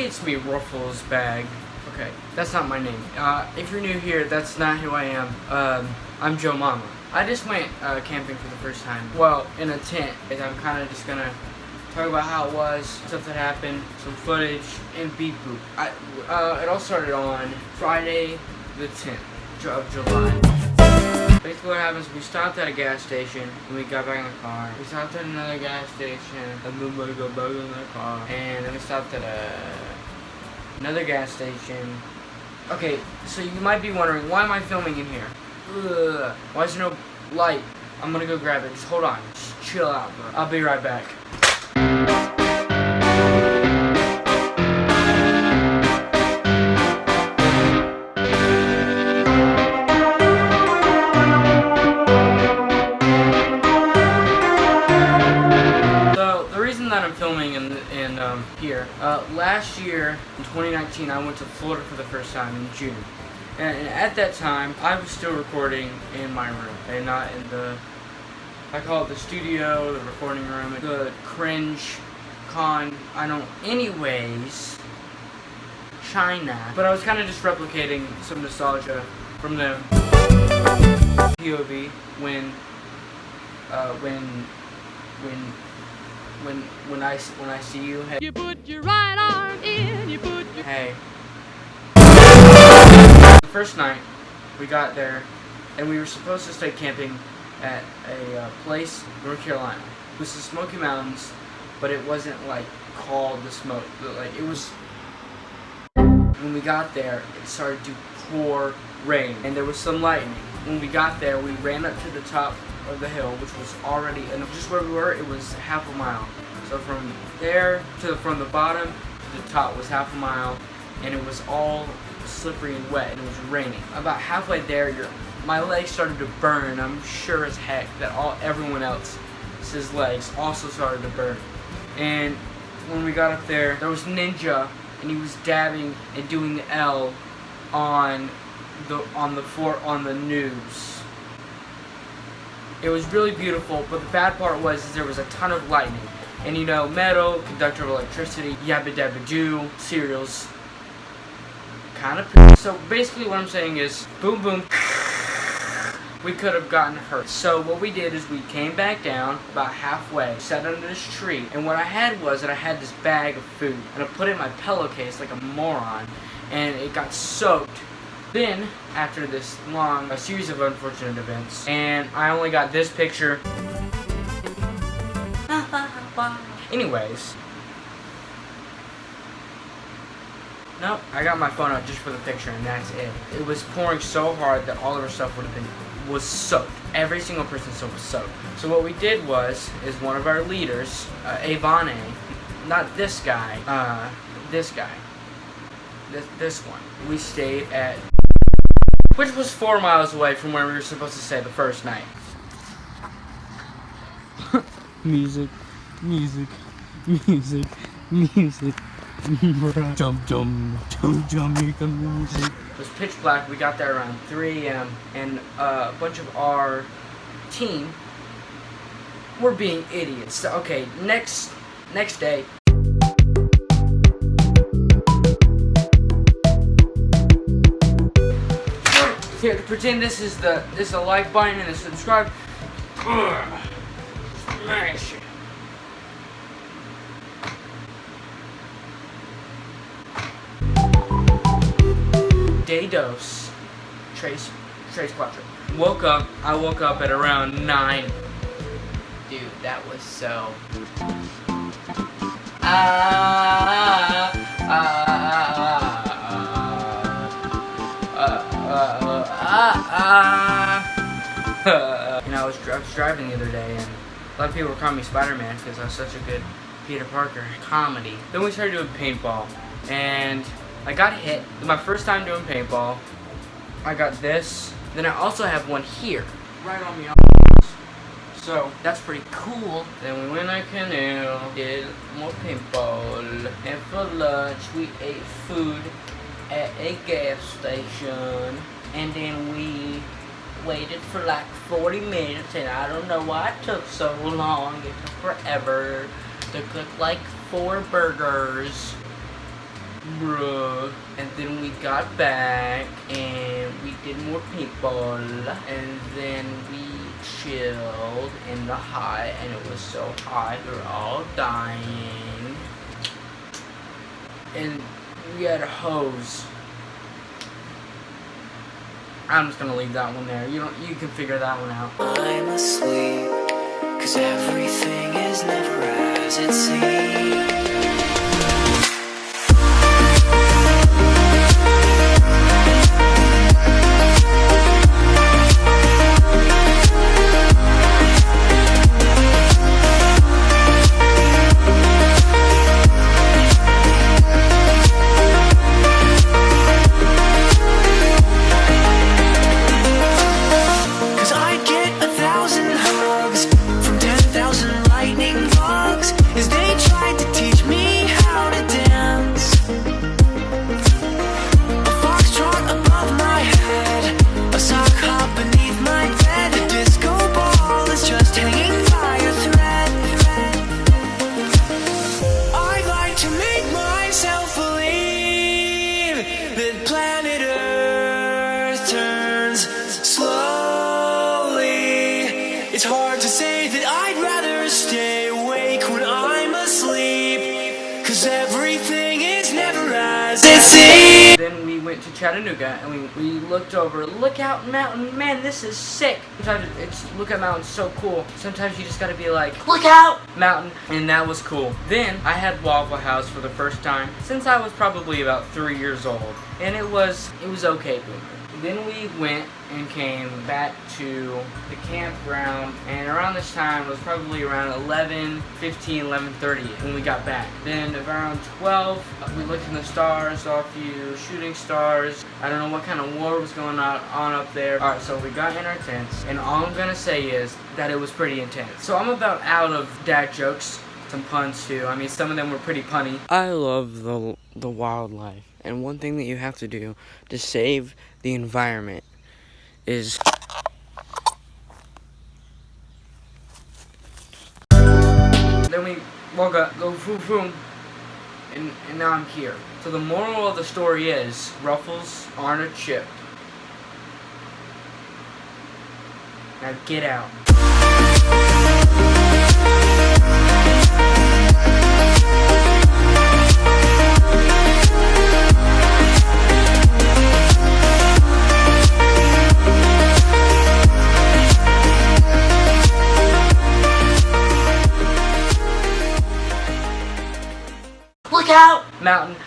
it's me, Ruffles Bag. Okay, that's not my name. If you're new here, that's not who I am. I'm Joe Mama. I just went camping for the first time. Well, in a tent. And I'm kind of just gonna talk about how it was, stuff that happened, some footage, and beep boop. It all started on Friday the 10th of July. Basically what happens, we stopped at a gas station, and we got back in the car. We stopped at another gas station, and then we got back in the car. And then we stopped at another gas station. Okay, so you might be wondering, why am I filming in here? Ugh, why is there no light? I'm gonna go grab it. Just hold on. Just chill out, bro. I'll be right back. I'm filming in here. Last year, in 2019, I went to Florida for the first time in June. And at that time, I was still recording in my room and not in I call it the studio, the recording room, the cringe con, anyways, China. But I was kind of just replicating some nostalgia from the POV when I see you. Hey. You put your right arm in, you put your... Hey. The first night, we got there, and we were supposed to stay camping at a place in North Carolina. It was the Smoky Mountains, but it wasn't like called the Smoke. Like it was. When we got there, it started to pour rain, and there was some lightning. When we got there, we ran up to the top of the hill, which was already, and just where we were, it was half a mile. So from there from the bottom to the top was half a mile, and it was all slippery and wet, and it was raining. About halfway there, my legs started to burn. I'm sure as heck that everyone else's legs also started to burn. And when we got up there was Ninja, and he was dabbing and doing the L on the news. It was really beautiful, but the bad part was there was a ton of lightning. And you know, metal, conductor of electricity, yabba dabba doo, cereals, kind of. So basically what I'm saying is, boom boom, we could have gotten hurt. So what we did is we came back down about halfway, sat under this tree, and what I had was that I had this bag of food, and I put it in my pillowcase like a moron, and it got soaked. Then, after this long series of unfortunate events, and I only got this picture. Anyways. Nope, I got my phone out just for the picture, and that's it. It was pouring so hard that all of our stuff was soaked. Every single person's stuff was soaked. So what we did is one of our leaders, Avane, not this guy, this guy, this one. We stayed at, which was 4 miles away from where we were supposed to stay the first night. Music, music, music, music. Jump, jump, jump, jump, here comes the music. It was pitch black. We got there around 3 a.m. and a bunch of our team were being idiots. So, okay, next day. Here, pretend this is a like button and a subscribe. Smash it. Day dos. Trace Quattro. I woke up at around 9. Dude, that was so. You know, I was driving the other day, and a lot of people were calling me Spider-Man because I was such a good Peter Parker comedy. Then we started doing paintball, and I got hit. It was my first time doing paintball. I got this. Then I also have one here, right on me. So that's pretty cool. Then we went on a canoe, did more paintball, and for lunch we ate food at a gas station, and then we waited for like 40 minutes, and I don't know why it took so long. It took forever to cook like 4 burgers. bruh. And then we got back and we did more paintball. And then we chilled in the hot, and it was so hot, we were all dying. And we had a hose. I'm just gonna leave that one there. You can figure that one out. I'm asleep, 'cause everything is never as it seems. Planet Earth turns slowly. It's hard to say that I'd rather stay awake when I'm asleep, 'cause everything is never as it seems. Then we went to Chattanooga and we looked over. Lookout Mountain, man, this is sick. Sometimes Lookout Mountain's so cool. Sometimes you just gotta be like, Lookout Mountain, and that was cool. Then I had Waffle House for the first time since I was probably about 3 years old, and it was okay, Boomer. Then we went and came back to the campground, and around this time it was probably around 11:30 when we got back. Then around 12, we looked in the stars, saw a few shooting stars. I don't know what kind of war was going on up there. Alright, so we got in our tents, and all I'm gonna say is that it was pretty intense. So I'm about out of dad jokes, some puns too. I mean, some of them were pretty punny. I love the wildlife, and one thing that you have to do to save the environment is then we woke up, go boom boom, and now I'm here. So the moral of the story is ruffles aren't a chip. Now get out. Lookout Mountain.